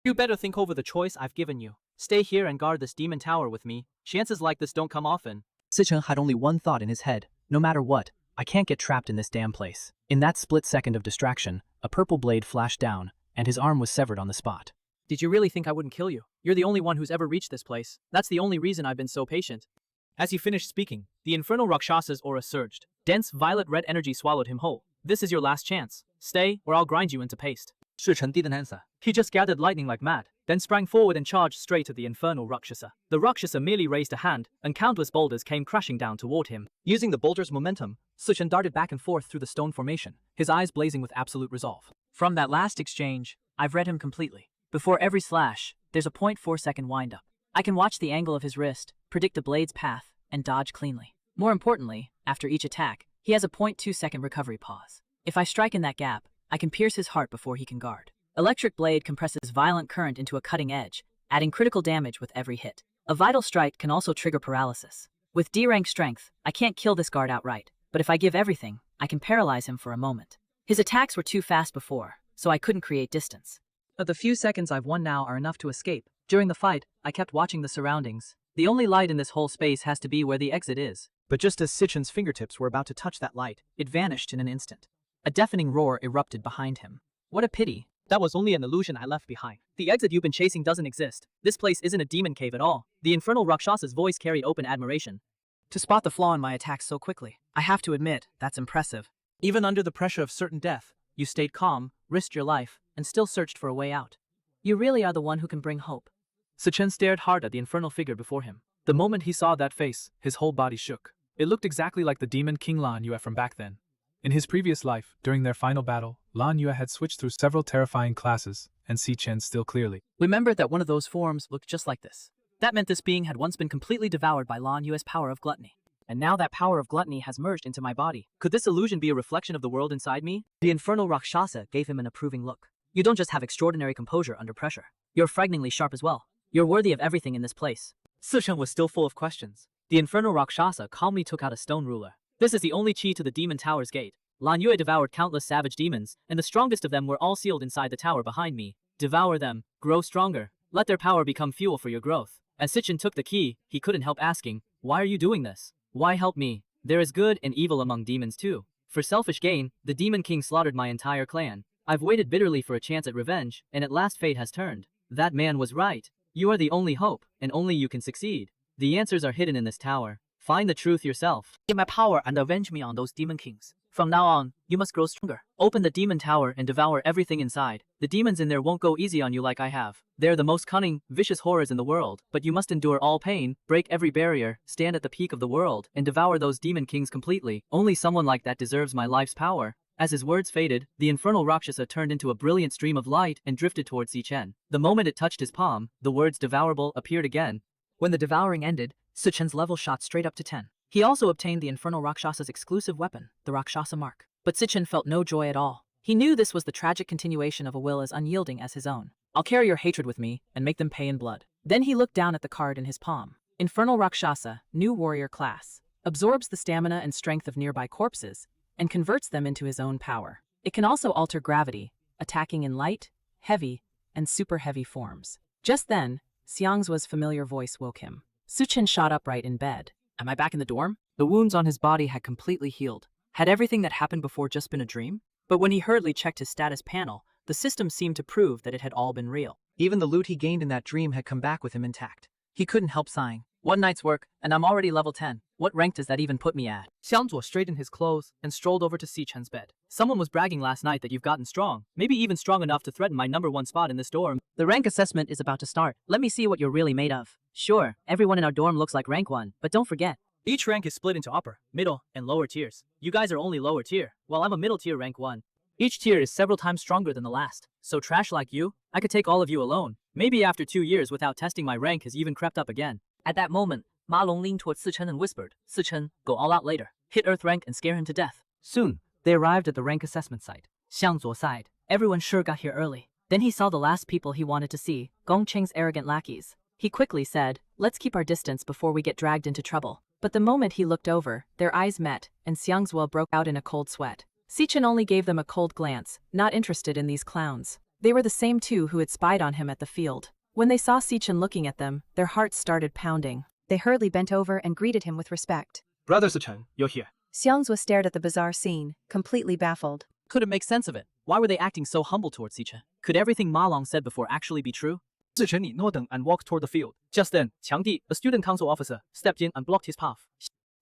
You better think over the choice I've given you. Stay here and guard this demon tower with me. Chances like this don't come often. Suchan had only one thought in his head. No matter what, I can't get trapped in this damn place. In that split second of distraction, a purple blade flashed down, and his arm was severed on the spot. Did you really think I wouldn't kill you? You're the only one who's ever reached this place. That's the only reason I've been so patient. As he finished speaking, the infernal Rakshasa's aura surged. Dense violet-red energy swallowed him whole. This is your last chance. Stay, or I'll grind you into paste. Suchan didn't answer. He just gathered lightning like mad, then sprang forward and charged straight at the infernal Rakshasa. The Rakshasa merely raised a hand, and countless boulders came crashing down toward him. Using the boulder's momentum, Suchan darted back and forth through the stone formation, his eyes blazing with absolute resolve. From that last exchange, I've read him completely. Before every slash, there's a 0.4-second wind-up. I can watch the angle of his wrist, predict the blade's path, and dodge cleanly. More importantly, after each attack, he has a 0.2-second recovery pause. If I strike in that gap, I can pierce his heart before he can guard. Electric blade compresses violent current into a cutting edge, adding critical damage with every hit. A vital strike can also trigger paralysis. With D-rank strength, I can't kill this guard outright, but if I give everything, I can paralyze him for a moment. His attacks were too fast before, so I couldn't create distance. The few seconds I've won now are enough to escape. During the fight, I kept watching the surroundings. The only light in this whole space has to be where the exit is. But just as Suchan's fingertips were about to touch that light, it vanished in an instant. A deafening roar erupted behind him. What a pity. That was only an illusion I left behind. The exit you've been chasing doesn't exist. This place isn't a demon cave at all. The infernal Rakshasa's voice carried open admiration. To spot the flaw in my attacks so quickly, I have to admit, that's impressive. Even under the pressure of certain death, you stayed calm, risked your life, and still searched for a way out. You really are the one who can bring hope. Suchan stared hard at the infernal figure before him. The moment he saw that face, his whole body shook. It looked exactly like the demon King Lan Yue from back then. In his previous life, during their final battle, Lan Yue had switched through several terrifying classes, and Suchan still clearly remembered that one of those forms looked just like this. That meant this being had once been completely devoured by Lan Yue's power of gluttony. And now that power of gluttony has merged into my body. Could this illusion be a reflection of the world inside me? The infernal Rakshasa gave him an approving look. You don't just have extraordinary composure under pressure. You're frighteningly sharp as well. You're worthy of everything in this place. Suchan was still full of questions. The infernal Rakshasa calmly took out a stone ruler. This is the only key to the demon tower's gate. Lan Yue devoured countless savage demons, and the strongest of them were all sealed inside the tower behind me. Devour them, grow stronger, let their power become fuel for your growth. As Suchan took the key, he couldn't help asking, why are you doing this? Why help me? There is good and evil among demons too. For selfish gain, the Demon King slaughtered my entire clan. I've waited bitterly for a chance at revenge, and at last fate has turned. That man was right. You are the only hope, and only you can succeed. The answers are hidden in this tower. Find the truth yourself. Get my power and avenge me on those demon kings. From now on, you must grow stronger. Open the demon tower and devour everything inside. The demons in there won't go easy on you like I have. They're the most cunning, vicious horrors in the world, but you must endure all pain, break every barrier, stand at the peak of the world, and devour those demon kings completely. Only someone like that deserves my life's power. As his words faded, the infernal Rakshasa turned into a brilliant stream of light and drifted towards Suchan. The moment it touched his palm, the words devourable appeared again. When the devouring ended, Suchan's level shot straight up to 10. He also obtained the infernal Rakshasa's exclusive weapon, the Rakshasa mark. But Suchan felt no joy at all. He knew this was the tragic continuation of a will as unyielding as his own. I'll carry your hatred with me and make them pay in blood. Then he looked down at the card in his palm. Infernal Rakshasa, new warrior class, absorbs the stamina and strength of nearby corpses and converts them into his own power. It can also alter gravity, attacking in light, heavy, and super heavy forms. Just then, Xiangzuo's familiar voice woke him. Suchan shot upright in bed. Am I back in the dorm? The wounds on his body had completely healed. Had everything that happened before just been a dream? But when he hurriedly checked his status panel, the system seemed to prove that it had all been real. Even the loot he gained in that dream had come back with him intact. He couldn't help sighing. One night's work, and I'm already level 10. What rank does that even put me at? Xiangzuo straightened his clothes and strolled over to Suchan's bed. Someone was bragging last night that you've gotten strong, maybe even strong enough to threaten my #1 spot in this dorm. The rank assessment is about to start. Let me see what you're really made of. Sure, everyone in our dorm looks like rank 1, but don't forget, each rank is split into upper, middle, and lower tiers. You guys are only lower tier, while I'm a middle tier rank 1. Each tier is several times stronger than the last. So trash like you, I could take all of you alone. Maybe after 2 years without testing my rank has even crept up again. At that moment, Ma Long leaned towards Suchan and whispered, Suchan, go all out later. Hit Earth rank and scare him to death. Soon, they arrived at the rank assessment site. Xiangzuo sighed. Everyone sure got here early. Then he saw the last people he wanted to see, Gongqing's arrogant lackeys. He quickly said, let's keep our distance before we get dragged into trouble. But the moment he looked over, their eyes met, and Xiangzuo broke out in a cold sweat. Suchan only gave them a cold glance, not interested in these clowns. They were the same two who had spied on him at the field. When they saw Suchan looking at them, their hearts started pounding. They hurriedly bent over and greeted him with respect. Brother Suchan, you're here. Xiangzhou stared at the bizarre scene, completely baffled. Couldn't make sense of it. Why were they acting so humble towards Suchan? Could everything Ma Long said before actually be true? Suchan ignored and walked toward the field. Just then, Qiang Di, a student council officer, stepped in and blocked his path.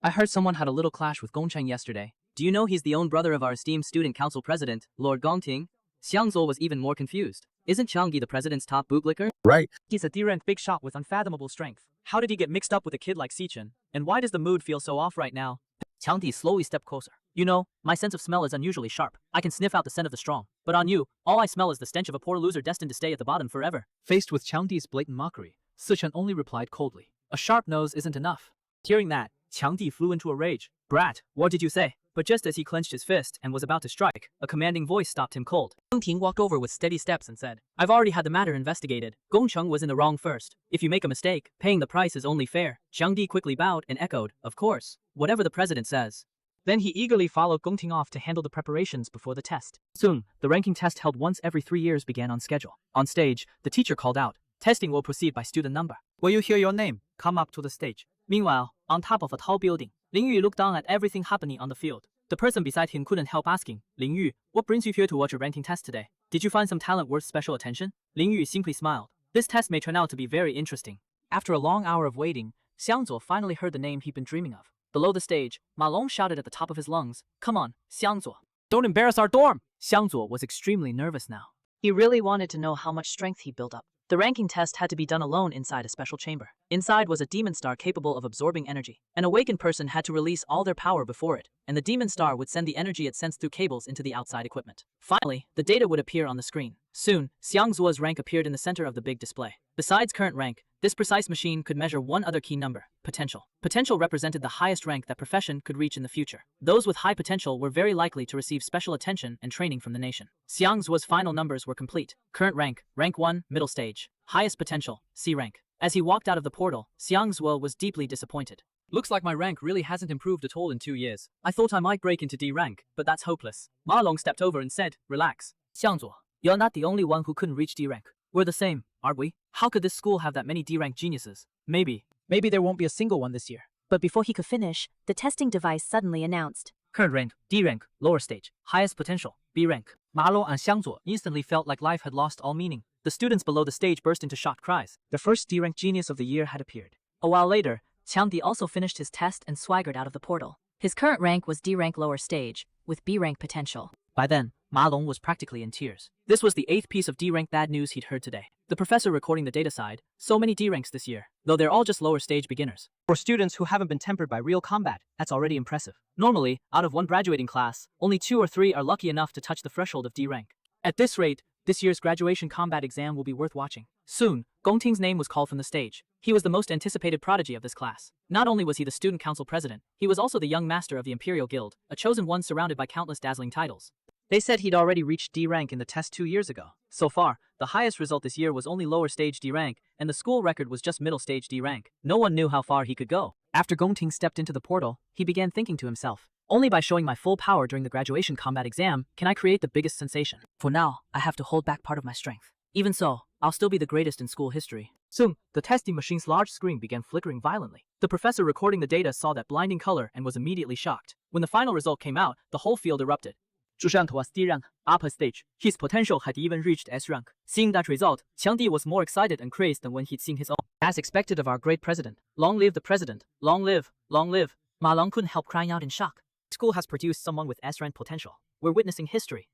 I heard someone had a little clash with Gongcheng yesterday. Do you know he's the own brother of our esteemed student council president, Lord Gongting? Xiangzhou was even more confused. Isn't Qiangdi the president's top bootlicker? Right. He's a D-rank big shot with unfathomable strength. How did he get mixed up with a kid like Suchan? And why does the mood feel so off right now? Qiangdi slowly stepped closer. You know, my sense of smell is unusually sharp. I can sniff out the scent of the strong. But on you, all I smell is the stench of a poor loser destined to stay at the bottom forever. Faced with Qiangdi's blatant mockery, Suchan only replied coldly. A sharp nose isn't enough. Hearing that, Qiangdi flew into a rage. Brat, what did you say? But just as he clenched his fist and was about to strike, a commanding voice stopped him cold. Gongting walked over with steady steps and said, I've already had the matter investigated. Gongcheng was in the wrong first. If you make a mistake, paying the price is only fair. Qiangdi quickly bowed and echoed, of course, whatever the president says. Then he eagerly followed Gongting off to handle the preparations before the test. Soon, the ranking test held once every 3 years began on schedule. On stage, the teacher called out, testing will proceed by student number. Will you hear your name? Come up to the stage. Meanwhile, on top of a tall building, Ling Yu looked down at everything happening on the field. The person beside him couldn't help asking, Ling Yu, what brings you here to watch a ranking test today? Did you find some talent worth special attention? Ling Yu simply smiled. This test may turn out to be very interesting. After a long hour of waiting, Xiangzuo finally heard the name he'd been dreaming of. Below the stage, Ma Long shouted at the top of his lungs, Come on, Xiangzuo. Don't embarrass our dorm! Xiangzuo was extremely nervous now. He really wanted to know how much strength he built up. The ranking test had to be done alone inside a special chamber. Inside was a demon star capable of absorbing energy. An awakened person had to release all their power before it, and the demon star would send the energy it sensed through cables into the outside equipment. Finally, the data would appear on the screen. Soon, Xiangzuo's rank appeared in the center of the big display. Besides current rank, this precise machine could measure one other key number, potential. Potential represented the highest rank that profession could reach in the future. Those with high potential were very likely to receive special attention and training from the nation. Xiangzuo's final numbers were complete. Current rank, rank 1, middle stage. Highest potential, C rank. As he walked out of the portal, Xiangzuo was deeply disappointed. Looks like my rank really hasn't improved at all in 2 years. I thought I might break into D rank, but that's hopeless. Ma Long stepped over and said, Relax. Xiangzuo, you're not the only one who couldn't reach D rank. We're the same, aren't we? How could this school have that many D rank geniuses? Maybe there won't be a single one this year. But before he could finish, the testing device suddenly announced, Current rank, D rank, lower stage. Highest potential, B rank. Ma Long and Xiangzuo instantly felt like life had lost all meaning. The students below the stage burst into shocked cries. The first D-rank genius of the year had appeared. A while later, Qiangdi also finished his test and swaggered out of the portal. his current rank was D rank lower stage, with B rank potential. By then, Ma Long was practically in tears. This was the 8th piece of D-rank bad news he'd heard today. The professor recording the data side, so many D-ranks this year, though they're all just lower stage beginners. For students who haven't been tempered by real combat, that's already impressive. Normally, out of one graduating class, only 2 or 3 are lucky enough to touch the threshold of D-rank. At this rate, this year's graduation combat exam will be worth watching. Soon, Gongting's name was called from the stage. He was the most anticipated prodigy of this class. Not only was he the student council president, he was also the young master of the Imperial Guild, a chosen one surrounded by countless dazzling titles. They said he'd already reached D rank in the test 2 years ago. So far, the highest result this year was only lower stage D rank, and the school record was just middle stage D rank. No one knew how far he could go. After Gongting stepped into the portal, he began thinking to himself, only by showing my full power during the graduation combat exam can I create the biggest sensation. For now, I have to hold back part of my strength. Even so, I'll still be the greatest in school history. Soon, the testing machine's large screen began flickering violently. The professor recording the data saw that blinding color and was immediately shocked. When the final result came out, the whole field erupted. Suchan was D rank, upper stage. His potential had even reached S rank. Seeing that result, Qiangdi was more excited and crazed than when he'd seen his own. As expected of our great president. Long live the president. Long live, long live. Ma Long couldn't help crying out in shock. School has produced someone with S rank potential. We're witnessing history.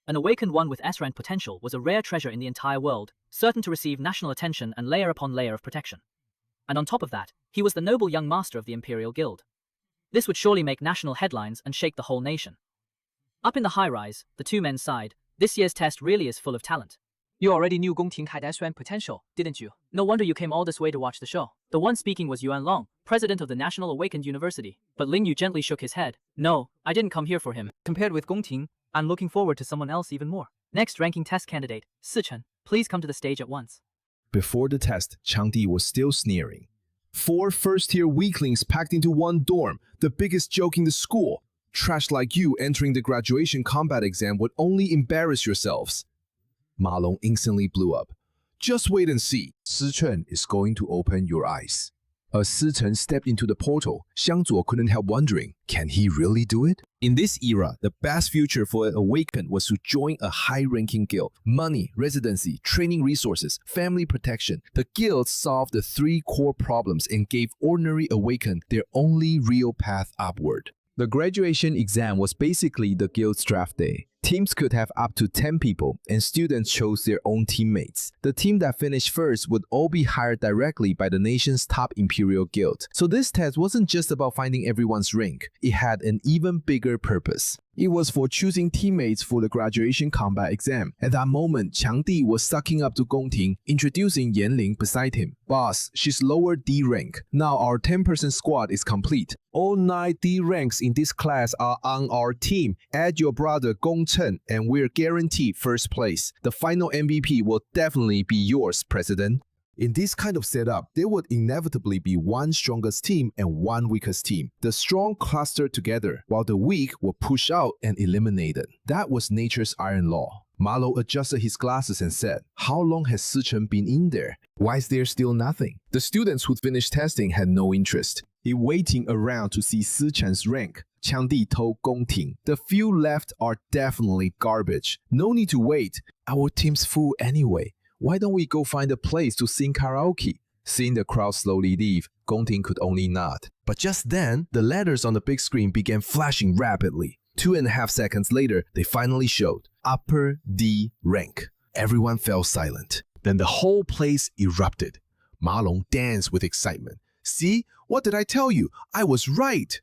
An awakened one with S rank potential was a rare treasure in the entire world, certain to receive national attention and layer upon layer of protection. And on top of that, he was the noble young master of the Imperial Guild. This would surely make national headlines and shake the whole nation. Up in the high-rise, the two men sighed. This year's test really is full of talent. You already knew Gongting had S rank potential, didn't you? No wonder you came all this way to watch the show. The one speaking was Yuan Long, president of the National Awakened University. But Ling Yu gently shook his head. No, I didn't come here for him. Compared with Gongting, I'm looking forward to someone else even more. Next ranking test candidate, Suchan, please come to the stage at once. Before the test, Qiangdi was still sneering. 4 first-tier weaklings packed into one dorm, the biggest joke in the school. Trash like you entering the graduation combat exam would only embarrass yourselves. Ma Long instantly blew up. Just wait and see. Suchan is going to open your eyes. As Suchan stepped into the portal, Xiangzuo couldn't help wondering, can he really do it? In this era, the best future for an awakened was to join a high-ranking guild. Money, residency, training resources, family protection. The guild solved the three core problems and gave ordinary awakened their only real path upward. The graduation exam was basically the guild's draft day. Teams could have up to 10 people, and students chose their own teammates. The team that finished first would all be hired directly by the nation's top imperial guild. So this test wasn't just about finding everyone's rank, it had an even bigger purpose. It was for choosing teammates for the graduation combat exam. At that moment, Qiang Di was sucking up to Gong Ting, introducing Yan Ling beside him. Boss, she's lower D rank. Now our 10-person squad is complete. All 9 D ranks in this class are on our team. Add your brother Gong Chen and we're guaranteed first place. The final MVP will definitely be yours, President. In this kind of setup, there would inevitably be one strongest team and one weakest team. The strong clustered together, while the weak were pushed out and eliminated. That was nature's iron law. Ma Long adjusted his glasses and said, how long has Suchan been in there? Why is there still nothing? The students who'd finished testing had no interest in waiting around to see Suchan's rank. Qiang Di told Gong Ting, the few left are definitely garbage. No need to wait. Our team's full anyway. Why don't we go find a place to sing karaoke? Seeing the crowd slowly leave, Gong Ting could only nod. But just then, the letters on the big screen began flashing rapidly. 2.5 seconds later, they finally showed Upper D rank. Everyone fell silent. Then the whole place erupted. Ma Long danced with excitement. See? What did I tell you? I was right!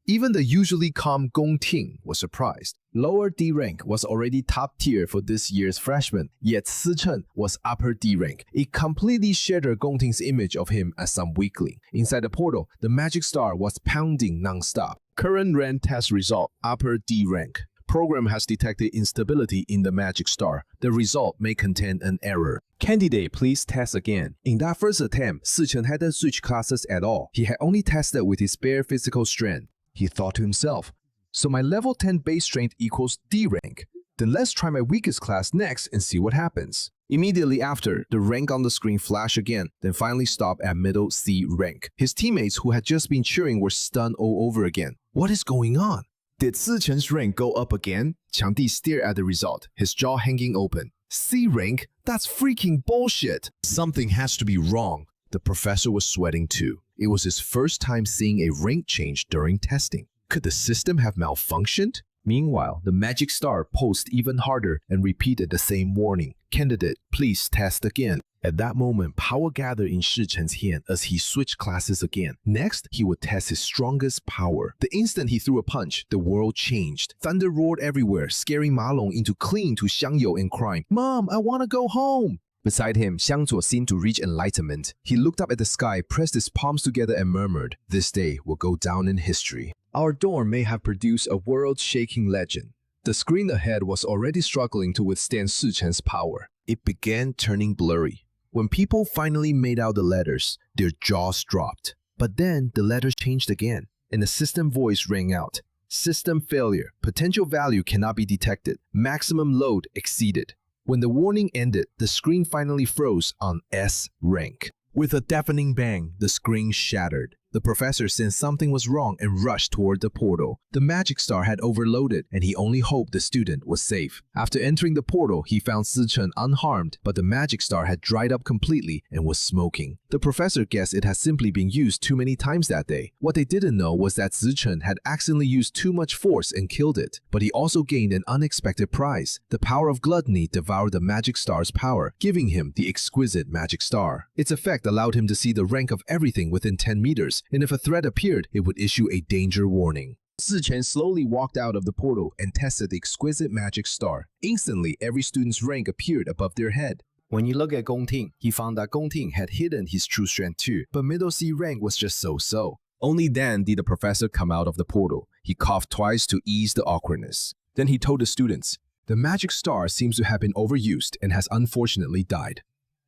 Even the usually calm Gong Ting was surprised. Lower D rank was already top tier for this year's freshman, yet Suchan was upper D rank. It completely shattered Gong Ting's image of him as some weakling. Inside the portal, the magic star was pounding non-stop. Current rank test result, upper D rank. Program has detected instability in the magic star. The result may contain an error. Candidate, please test again. In that first attempt, Suchan hadn't switched classes at all. He had only tested with his bare physical strength. He thought to himself, so my level 10 base strength equals D rank. Then let's try my weakest class next and see what happens. Immediately after, the rank on the screen flashed again, then finally stopped at middle C rank. His teammates who had just been cheering were stunned all over again. What is going on? Did Suchan's rank go up again? Qiang Di stared at the result, his jaw hanging open. C rank? That's freaking bullshit! Something has to be wrong. The professor was sweating too. It was his first time seeing a rank change during testing. Could the system have malfunctioned? Meanwhile, the magic star pulsed even harder and repeated the same warning. Candidate, please test again. At that moment, power gathered in Suchan's hand as he switched classes again. Next, he would test his strongest power. The instant he threw a punch, the world changed. Thunder roared everywhere, scaring Ma Long into clinging to Xiangyou and crying, Mom, I want to go home! Beside him, Xiangzuo seemed to reach enlightenment. He looked up at the sky, pressed his palms together and murmured, this day will go down in history. Our dorm may have produced a world-shaking legend. The screen ahead was already struggling to withstand Suchan's power. It began turning blurry. When people finally made out the letters, their jaws dropped. But then the letters changed again, and the system voice rang out. System failure. Potential value cannot be detected. Maximum load exceeded. When the warning ended, the screen finally froze on S rank. With a deafening bang, the screen shattered. The professor sensed something was wrong and rushed toward the portal. The magic star had overloaded, and he only hoped the student was safe. After entering the portal, he found Suchan unharmed, but the magic star had dried up completely and was smoking. The professor guessed it had simply been used too many times that day. What they didn't know was that Suchan had accidentally used too much force and killed it. But he also gained an unexpected prize. The power of gluttony devoured the magic star's power, giving him the exquisite magic star. Its effect allowed him to see the rank of everything within 10 meters. And if a threat appeared, it would issue a danger warning. Suchan slowly walked out of the portal and tested the exquisite magic star. Instantly, every student's rank appeared above their head. When you look at Gong Ting, he found that Gong Ting had hidden his true strength too, but middle C rank was just so-so. Only then did the professor come out of the portal. He coughed twice to ease the awkwardness. Then he told the students, the magic star seems to have been overused and has unfortunately died.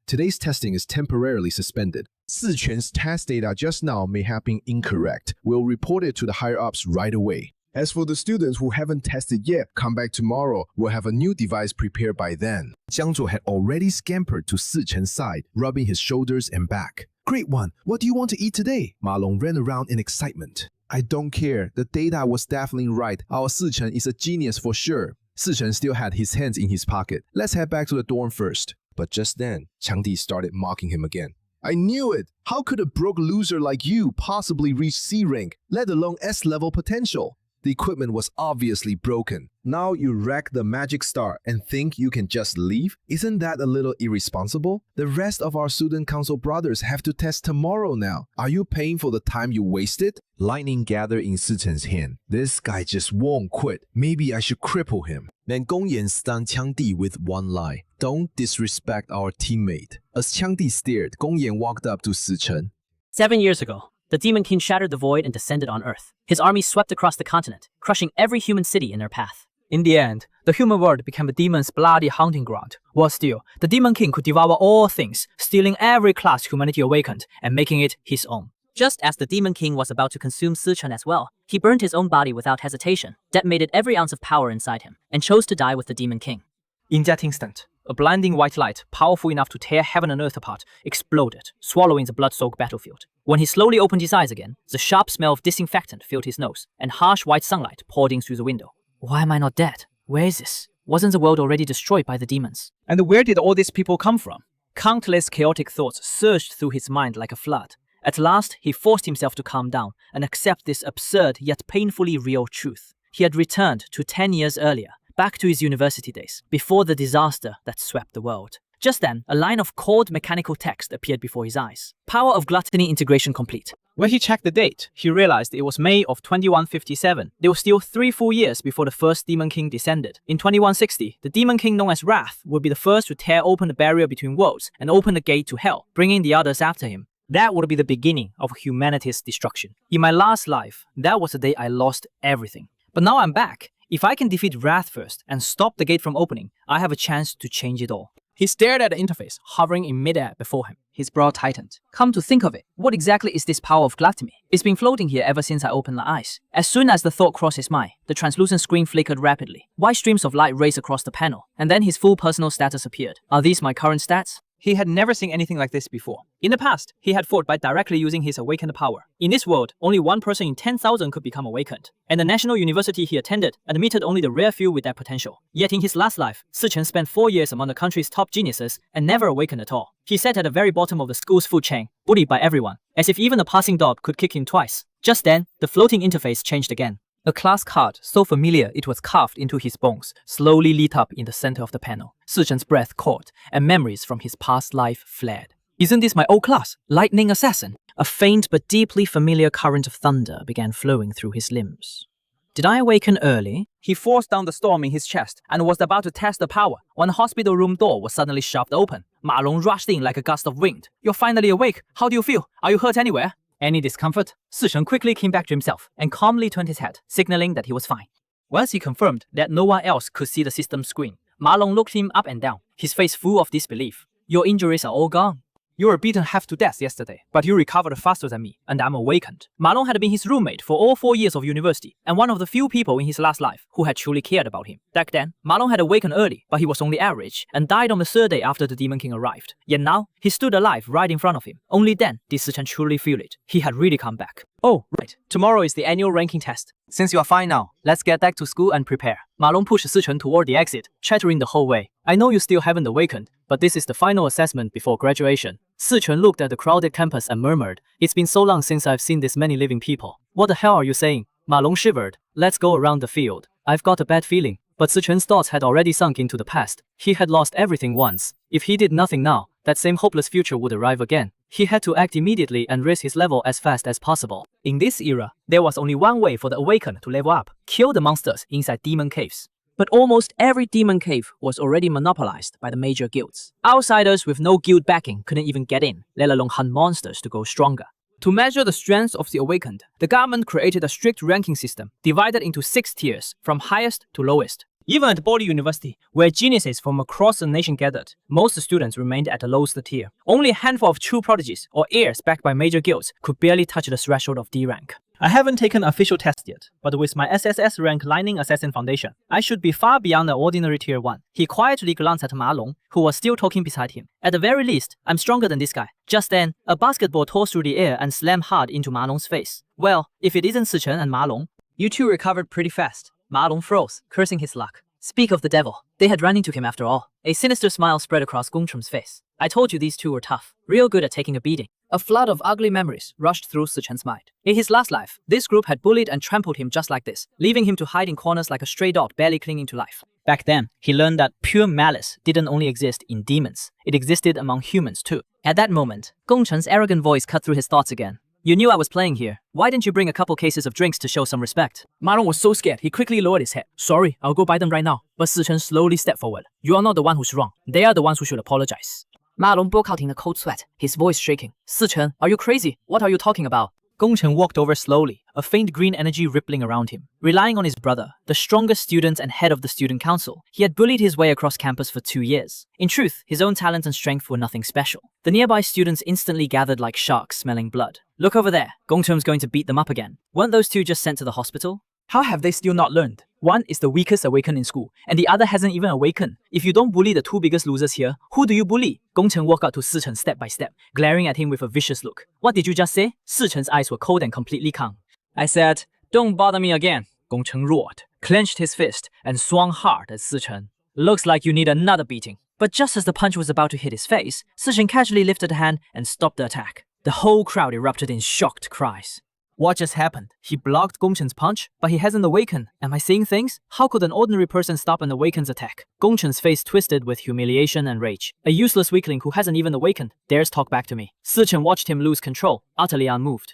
Today's testing is temporarily suspended. Suchan's test data just now may have been incorrect. We'll report it to the higher-ups right away. As for the students who haven't tested yet, come back tomorrow. We'll have a new device prepared by then. Jiang Zuo had already scampered to Suchan's side, rubbing his shoulders and back. Great one, what do you want to eat today? Ma Long ran around in excitement. I don't care, the data was definitely right. Our Suchan is a genius for sure. Suchan still had his hands in his pocket. Let's head back to the dorm first. But just then, Changdi started mocking him again. I knew it! How could a broke loser like you possibly reach C rank, let alone S-level potential? The equipment was obviously broken. Now you wreck the magic star and think you can just leave? Isn't that a little irresponsible? The rest of our student council brothers have to test tomorrow now. Are you paying for the time you wasted? Lightning gathered in Suchan's hand. This guy just won't quit. Maybe I should cripple him. Then Gongyan stunned Changdi with one lie. Don't disrespect our teammate. As Changdi stared, Gongyan walked up to Suchan. 7 years ago, the Demon King shattered the void and descended on Earth. His army swept across the continent, crushing every human city in their path. In the end, the human world became the demon's bloody hunting ground. While still, the Demon King could devour all things, stealing every class humanity awakened and making it his own. Just as the Demon King was about to consume Suchan as well, he burned his own body without hesitation, detonated every ounce of power inside him, and chose to die with the Demon King. In that instant, a blinding white light, powerful enough to tear heaven and earth apart, exploded, swallowing the blood-soaked battlefield. When he slowly opened his eyes again, the sharp smell of disinfectant filled his nose, and harsh white sunlight poured in through the window. Why am I not dead? Where is this? Wasn't the world already destroyed by the demons? And where did all these people come from? Countless chaotic thoughts surged through his mind like a flood. At last, he forced himself to calm down and accept this absurd yet painfully real truth. He had returned to 10 years earlier, back to his university days, before the disaster that swept the world. Just then, a line of cold mechanical text appeared before his eyes. Power of gluttony integration complete. When he checked the date, he realized it was May of 2157. There were still 3 full years before the first Demon King descended. In 2160, the Demon King known as Wrath would be the first to tear open the barrier between worlds and open the gate to hell, bringing the others after him. That would be the beginning of humanity's destruction. In my last life, that was the day I lost everything. But now I'm back. If I can defeat Wrath first and stop the gate from opening, I have a chance to change it all. He stared at the interface, hovering in midair before him. His brow tightened. Come to think of it, what exactly is this power of gluttony? It's been floating here ever since I opened my eyes. As soon as the thought crossed his mind, the translucent screen flickered rapidly. White streams of light raced across the panel, and then his full personal status appeared. Are these my current stats? He had never seen anything like this before. In the past, he had fought by directly using his awakened power. In this world, only one person in 10,000 could become awakened. And the national university he attended admitted only the rare few with that potential. Yet in his last life, Suchan spent 4 years among the country's top geniuses and never awakened at all. He sat at the very bottom of the school's food chain, bullied by everyone, as if even a passing dog could kick him twice. Just then, the floating interface changed again. A class card, so familiar it was carved into his bones, slowly lit up in the center of the panel. Suchan's breath caught, and memories from his past life fled. Isn't this my old class? Lightning Assassin? A faint but deeply familiar current of thunder began flowing through his limbs. Did I awaken early? He forced down the storm in his chest and was about to test the power when the hospital room door was suddenly shoved open. Ma Long rushed in like a gust of wind. You're finally awake. How do you feel? Are you hurt anywhere? Any discomfort? Suchan quickly came back to himself and calmly turned his head, signaling that he was fine. Once he confirmed that no one else could see the system screen, Ma Long looked him up and down, his face full of disbelief. Your injuries are all gone. You were beaten half to death yesterday, but you recovered faster than me, and I'm awakened. Ma Long had been his roommate for all 4 years of university, and one of the few people in his last life who had truly cared about him. Back then, Ma Long had awakened early, but he was only average, and died on the 3rd day after the Demon King arrived. Yet now, he stood alive right in front of him. Only then did Suchan truly feel it. He had really come back. Oh, right. Tomorrow is the annual ranking test. Since you are fine now, let's get back to school and prepare. Ma Long pushed Suchan toward the exit, chattering the whole way. I know you still haven't awakened, but this is the final assessment before graduation. Suchan looked at the crowded campus and murmured, It's been so long since I've seen this many living people. What the hell are you saying? Ma Long shivered. Let's go around the field. I've got a bad feeling. But Suchan's thoughts had already sunk into the past. He had lost everything once. If he did nothing now, that same hopeless future would arrive again. He had to act immediately and raise his level as fast as possible. In this era, there was only one way for the awakened to level up: kill the monsters inside demon caves. But almost every demon cave was already monopolized by the major guilds. Outsiders with no guild backing couldn't even get in, let alone hunt monsters to grow stronger. To measure the strength of the awakened, the government created a strict ranking system, divided into 6 tiers, from highest to lowest. Even at Body University, where geniuses from across the nation gathered, most students remained at the lowest tier. Only a handful of true prodigies, or heirs backed by major guilds, could barely touch the threshold of D rank. I haven't taken official test yet, but with my SSS rank Lightning Assassin Foundation, I should be far beyond the ordinary tier 1. He quietly glanced at Ma Long, who was still talking beside him. At the very least, I'm stronger than this guy. Just then, a basketball tore through the air and slammed hard into Ma Long's face. Well, if it isn't Suchan and Ma Long. You two recovered pretty fast. Ma Long froze, cursing his luck. Speak of the devil. They had run into him after all. A sinister smile spread across Gong Cheng's face. I told you these two were tough. Real good at taking a beating. A flood of ugly memories rushed through Suchan's mind. In his last life, this group had bullied and trampled him just like this, leaving him to hide in corners like a stray dog barely clinging to life. Back then, he learned that pure malice didn't only exist in demons. It existed among humans too. At that moment, Gong Cheng's arrogant voice cut through his thoughts again. You knew I was playing here. Why didn't you bring a couple cases of drinks to show some respect? Ma Long was so scared, he quickly lowered his head. Sorry, I'll go buy them right now. But Suchan slowly stepped forward. You are not the one who's wrong. They are the ones who should apologize. Ma Long broke out in a cold sweat, his voice shaking. Suchan, are you crazy? What are you talking about? Gong Cheng walked over slowly, a faint green energy rippling around him. Relying on his brother, the strongest student and head of the student council, he had bullied his way across campus for 2 years. In truth, his own talent and strength were nothing special. The nearby students instantly gathered like sharks smelling blood. Look over there, Gong Cheng's going to beat them up again. Weren't those two just sent to the hospital? How have they still not learned? One is the weakest awakened in school, and the other hasn't even awakened. If you don't bully the two biggest losers here, who do you bully? Gong Cheng walked out to Suchan step by step, glaring at him with a vicious look. What did you just say? Suchan's eyes were cold and completely calm. I said, don't bother me again. Gong Cheng roared, clenched his fist, and swung hard at Suchan. Looks like you need another beating. But just as the punch was about to hit his face, Suchan casually lifted a hand and stopped the attack. The whole crowd erupted in shocked cries. What just happened? He blocked Gong Chen's punch, but he hasn't awakened. Am I seeing things? How could an ordinary person stop an awakened's attack? Gong Chen's face twisted with humiliation and rage. A useless weakling who hasn't even awakened dares talk back to me. Suchan watched him lose control, utterly unmoved.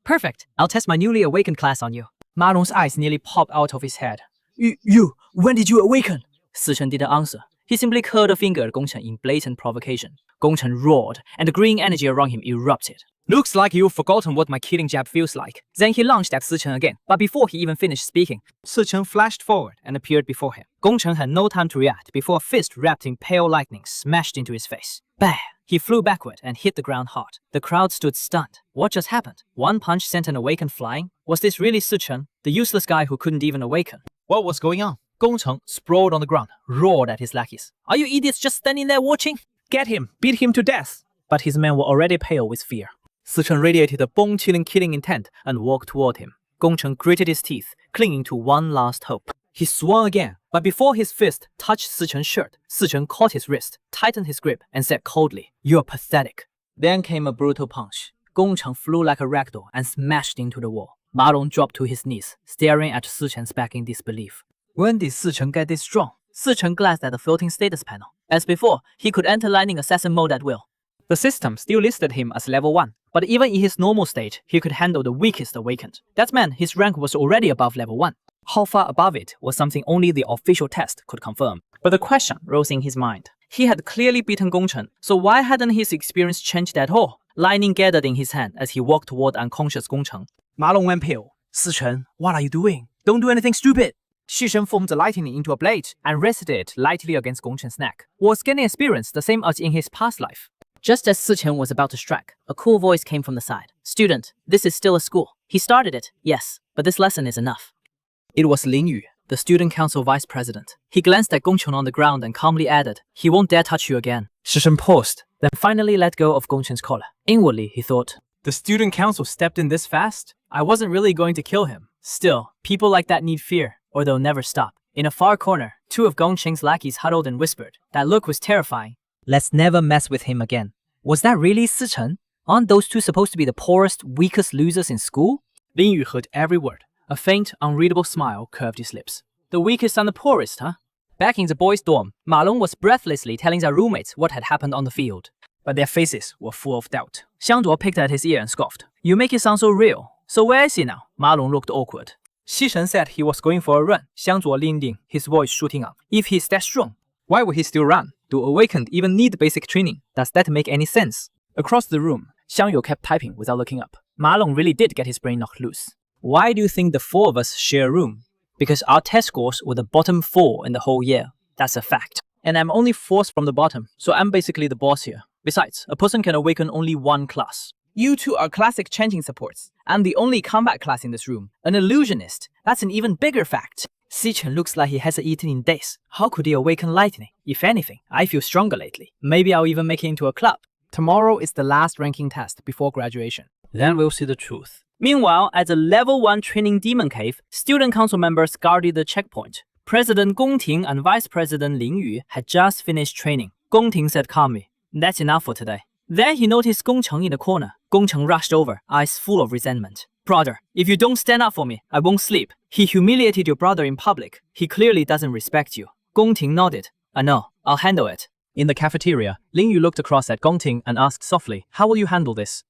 Perfect. I'll test my newly awakened class on you. Ma Long's eyes nearly popped out of his head. When did you awaken? Suchan didn't answer. He simply curled a finger at Gong Chen in blatant provocation. Gong Chen roared, and the green energy around him erupted. Looks like you've forgotten what my killing jab feels like. Then he lunged at Suchan again, but before he even finished speaking, Suchan flashed forward and appeared before him. Gong Chen had no time to react before a fist wrapped in pale lightning smashed into his face. Bang! He flew backward and hit the ground hard. The crowd stood stunned. What just happened? One punch sent an awakened flying? Was this really Suchan, the useless guy who couldn't even awaken? What was going on? Gong Cheng, sprawled on the ground, roared at his lackeys. Are you idiots just standing there watching? Get him! Beat him to death! But his men were already pale with fear. Suchan radiated a bone-chilling killing intent and walked toward him. Gong Cheng gritted his teeth, clinging to one last hope. He swung again, but before his fist touched Suchan's shirt, Suchan caught his wrist, tightened his grip, and said coldly, "You're pathetic." Then came a brutal punch. Gong Cheng flew like a ragdoll and smashed into the wall. Ma Long dropped to his knees, staring at Suchan's back in disbelief. When did Suchan get this strong? Suchan glanced at the floating status panel. As before, he could enter Lightning Assassin mode at will. The system still listed him as level 1, but even in his normal state, he could handle the weakest awakened. That meant his rank was already above level 1. How far above it was something only the official test could confirm. But the question rose in his mind. He had clearly beaten Gong Chen, so why hadn't his experience changed at all? Lightning gathered in his hand as he walked toward unconscious Gong Chen. Ma Long went pale. Suchan, what are you doing? Don't do anything stupid! Suchan formed the lightning into a blade and rested it lightly against Gong Chen's neck. Was gaining experience the same as in his past life? Just as Suchan was about to strike, a cool voice came from the side. Student, this is still a school. He started it, yes, but this lesson is enough. It was Lin Yu, the student council vice president. He glanced at Gong Chen on the ground and calmly added, he won't dare touch you again. Suchan paused, then finally let go of Gong Chen's collar. Inwardly, he thought, the student council stepped in this fast? I wasn't really going to kill him. Still, people like that need fear, or they'll never stop. In a far corner, two of Gong Chen's lackeys huddled and whispered. That look was terrifying. Let's never mess with him again. Was that really Suchan? Aren't those two supposed to be the poorest, weakest losers in school? Lin Yu heard every word. A faint, unreadable smile curved his lips. The weakest and the poorest, huh? Back in the boys' dorm, Ma Long was breathlessly telling their roommates what had happened on the field. But their faces were full of doubt. Xiangduo picked at his ear and scoffed. You make it sound so real. So where is he now? Ma Long looked awkward. Xishen said he was going for a run. Xiangduo leaned in, his voice shooting up. If he's that strong, why would he still run? Do awakened even need basic training? Does that make any sense? Across the room, Xiang Yu kept typing without looking up. Ma Long really did get his brain knocked loose. Why do you think the four of us share a room? Because our test scores were the bottom 4 in the whole year. That's a fact. And I'm only 4th from the bottom, so I'm basically the boss here. Besides, a person can awaken only one class. You two are classic changing supports. I'm the only combat class in this room. An illusionist. That's an even bigger fact. Suchan looks like he hasn't eaten in days. How could he awaken lightning? If anything, I feel stronger lately. Maybe I'll even make it into a club. Tomorrow is the last ranking test before graduation. Then we'll see the truth. Meanwhile, at the level 1 training demon cave, student council members guarded the checkpoint. President Gong Ting and Vice President Lin Yu had just finished training. Gong Ting said calmly, "That's enough for today." Then he noticed Gong Cheng in the corner. Gong Cheng rushed over, eyes full of resentment. "Brother, if you don't stand up for me, I won't sleep. He humiliated your brother in public. He clearly doesn't respect you." Gong Ting nodded. "I know. I'll handle it." In the cafeteria, Ling Yu looked across at Gong Ting and asked softly, "How will you handle this?"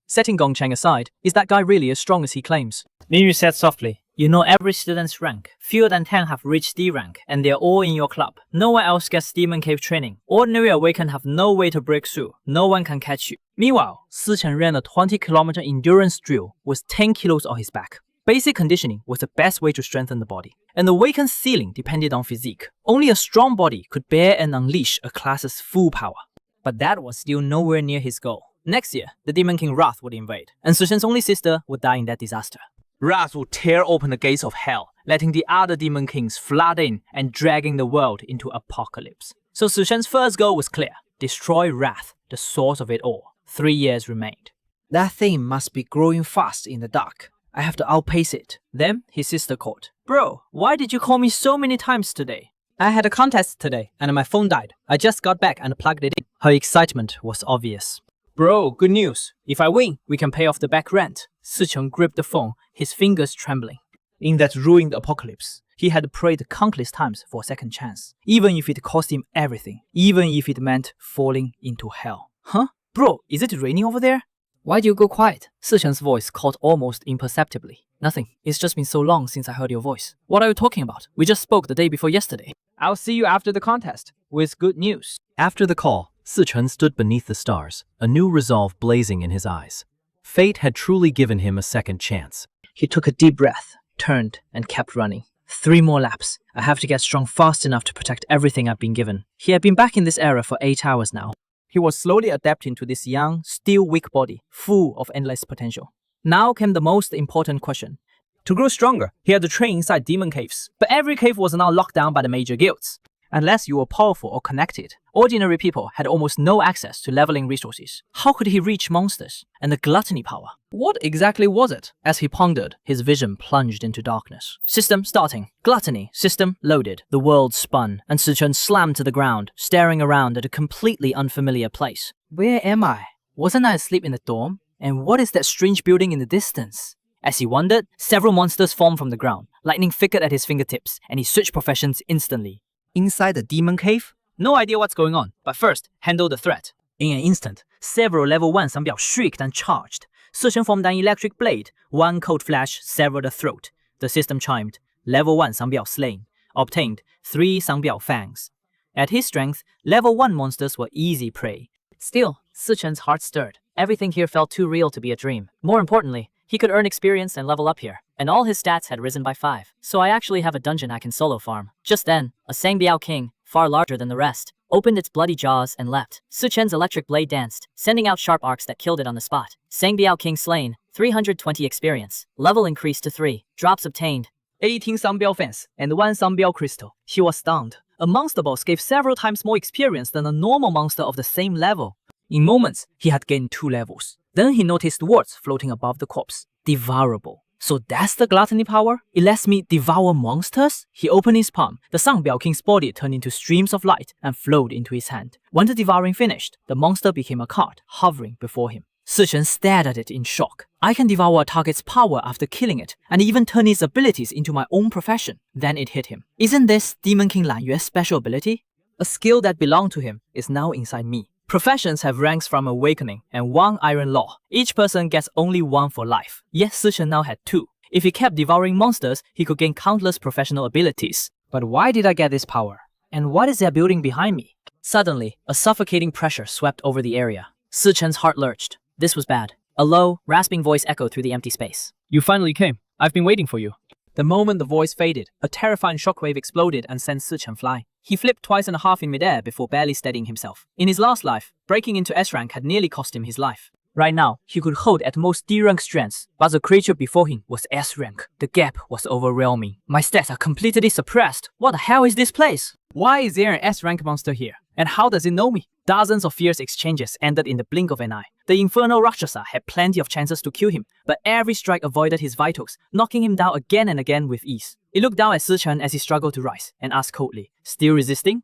Setting Gong Cheng aside, is that guy really as strong as he claims? Lin Yu said softly, "You know every student's rank. Fewer than 10 have reached D rank, and they're all in your club. No one else gets Demon Cave training. Ordinary Awakened have no way to break through. No one can catch you." Meanwhile, Suchan ran a 20-kilometer endurance drill with 10 kilos on his back. Basic conditioning was the best way to strengthen the body, and the Awakened ceiling depended on physique. Only a strong body could bear and unleash a class's full power. But that was still nowhere near his goal. Next year, the Demon King Wrath would invade, and Suchan's only sister would die in that disaster. Wrath would tear open the gates of hell, letting the other Demon Kings flood in and dragging the world into apocalypse. So Suchan's first goal was clear: destroy Wrath, the source of it all. 3 years remained. That thing must be growing fast in the dark. I have to outpace it. Then his sister called. "Bro, why did you call me so many times today?" "I had a contest today, and my phone died. I just got back and plugged it in." Her excitement was obvious. "Bro, good news. If I win, we can pay off the back rent." Suchan gripped the phone, his fingers trembling. In that ruined apocalypse, he had prayed countless times for a second chance, even if it cost him everything, even if it meant falling into hell. "Huh? Bro, is it raining over there?" "Why do you go quiet?" Suchan's voice caught almost imperceptibly. "Nothing. It's just been so long since I heard your voice. What are you talking about? We just spoke the day before yesterday." "I'll see you after the contest, with good news." After the call, Suchan stood beneath the stars, a new resolve blazing in his eyes. Fate had truly given him a second chance. He took a deep breath, turned, and kept running. 3 more laps. I have to get strong fast enough to protect everything I've been given. He had been back in this era for 8 hours now. He was slowly adapting to this young, still weak body, full of endless potential. Now came the most important question. To grow stronger, he had to train inside demon caves. But every cave was now locked down by the major guilds. Unless you were powerful or connected, ordinary people had almost no access to leveling resources. How could he reach monsters? And the gluttony power? What exactly was it? As he pondered, his vision plunged into darkness. System starting. Gluttony. System loaded. The world spun, and Suchan slammed to the ground, staring around at a completely unfamiliar place. Where am I? Wasn't I asleep in the dorm? And what is that strange building in the distance? As he wondered, several monsters formed from the ground. Lightning flickered at his fingertips, and he switched professions instantly. Inside the demon cave? No idea what's going on, but first, handle the threat. In an instant, several level 1 Sangbiao shrieked and charged. Suchan formed an electric blade. One cold flash severed the throat. The system chimed. Level 1 Sangbiao slain. Obtained 3 Sangbiao fangs. At his strength, level 1 monsters were easy prey. Still, Suchan's heart stirred. Everything here felt too real to be a dream. More importantly, he could earn experience and level up here. And all his stats had risen by 5. So I actually have a dungeon I can solo farm. Just then, a Sangbiao king, far larger than the rest, opened its bloody jaws and leapt. Suchan's electric blade danced, sending out sharp arcs that killed it on the spot. Sangbiao king slain, 320 experience. Level increased to 3. Drops obtained. 18 Sangbiao fans and 1 Sangbiao crystal. He was stunned. A monster boss gave several times more experience than a normal monster of the same level. In moments, he had gained 2 levels. Then he noticed words floating above the corpse. Devourable. So that's the gluttony power? It lets me devour monsters? He opened his palm. The Sangbiao King's body turned into streams of light and flowed into his hand. When the devouring finished, the monster became a cart, hovering before him. Suchan stared at it in shock. I can devour a target's power after killing it, and even turn its abilities into my own profession. Then it hit him. Isn't this Demon King Lan Yue's special ability? A skill that belonged to him is now inside me. Professions have ranks from awakening and 1 iron law. Each person gets only 1 for life. Yet Suchan now had 2. If he kept devouring monsters, he could gain countless professional abilities. But why did I get this power? And what is that building behind me? Suddenly, a suffocating pressure swept over the area. Suchan's heart lurched. This was bad. A low, rasping voice echoed through the empty space. You finally came. I've been waiting for you. The moment the voice faded, a terrifying shockwave exploded and sent Suchan flying. He flipped twice and a half in midair before barely steadying himself. In his last life, breaking into S rank had nearly cost him his life. Right now, he could hold at most D rank strength, but the creature before him was S rank. The gap was overwhelming. My stats are completely suppressed. What the hell is this place? Why is there an S rank monster here? And how does it know me? Dozens of fierce exchanges ended in the blink of an eye. The infernal Rakshasa had plenty of chances to kill him, but every strike avoided his vitals, knocking him down again and again with ease. He looked down at Suchan as he struggled to rise, and asked coldly, "Still resisting?"